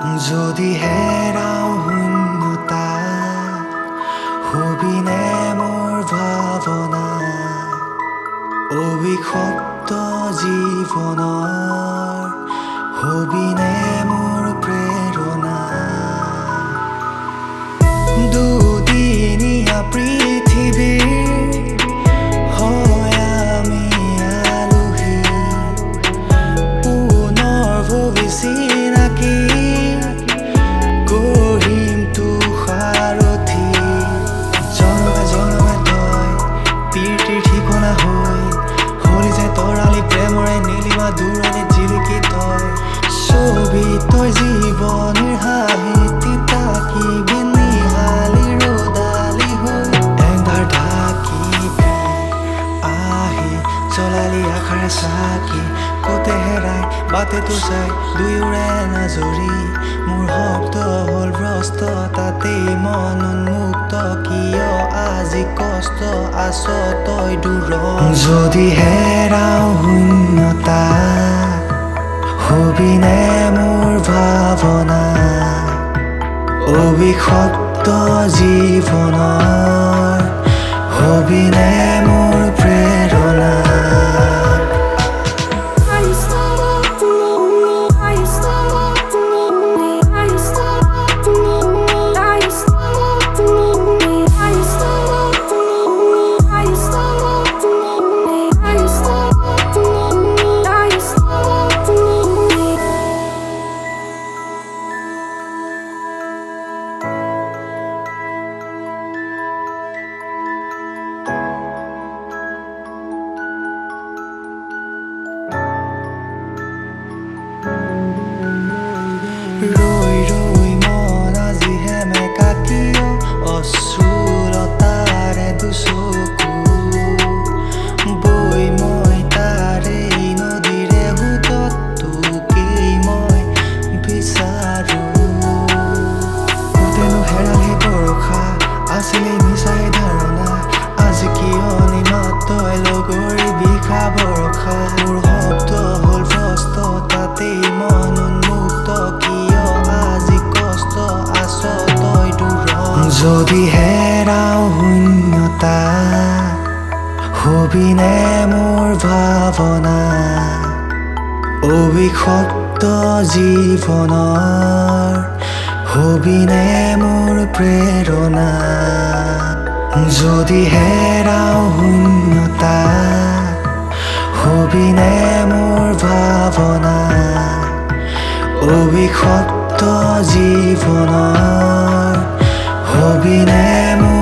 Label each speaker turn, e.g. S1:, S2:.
S1: যদি হেৰাও শূন্যতা হবিনে মোৰ ভাৱনা অবিষক্ত জীৱনৰ হবিনে মোৰ প্ৰেৰণা দুদিনীয়া পৃথিৱীৰ হয় আমি আলহী পুনৰ ভৱিষ্যৎ গঢ়িম তুষাৰথি জনমে জনমে তই প্ৰীতিৰ ঠিকনা হৈ হলি যে তৰালি প্ৰেমৰে নীলিমা দূৰণিত জিলিকি তই ছবি তই জীৱনীৰ হাঁহিতি তাকিবি নিহালি ৰদালি হৈ এন্ধাৰ ঢাকিবি আহি জ্বলালি আশাৰে চাকি কতে হেৰাই বাটে তোৰ চাই দুয়োৰে নাজৰি মোৰ শব্দ হ'ল ভ্ৰষ্ট তাতেই মন উন্মুক্ত কিয় আজি কষ্ট আছ তই দূৰত যদি হেৰাও শূন্যতা হবিনে মোৰ ভাৱনা অবিষক্ত জীৱনৰ হবিনে মোৰ প্ৰেৰণা ৰৈ ৰৈ মন আজিহে মেকাকিয় অশ্ৰুলতাৰে দুচকু বৈ মই তাৰে নদীৰে সোঁতত তোকেই মই বিচাৰো কোতেনো হেৰালে ভৰসা আছিলে মিছাই ধাৰণা আজি কিয় নিমাত তই লগৰী বিষা বৰষা মোৰ শব্দ হ'ল ভ্ৰষ্ট তাতেই মন উন্মুক্ত কিয় আজি কষ্ট আছ তই দূৰত যদি হেৰাও শূন্যতা হবিনে মোৰ ভাৱনা অবিষক্ত জীৱনৰ হবিনে মোৰ প্ৰেৰণা যদি হেৰাও শূন্যতা হবিনে মোৰ ভাৱনা অবিষক্ত জীৱনৰ হবিনে মোৰ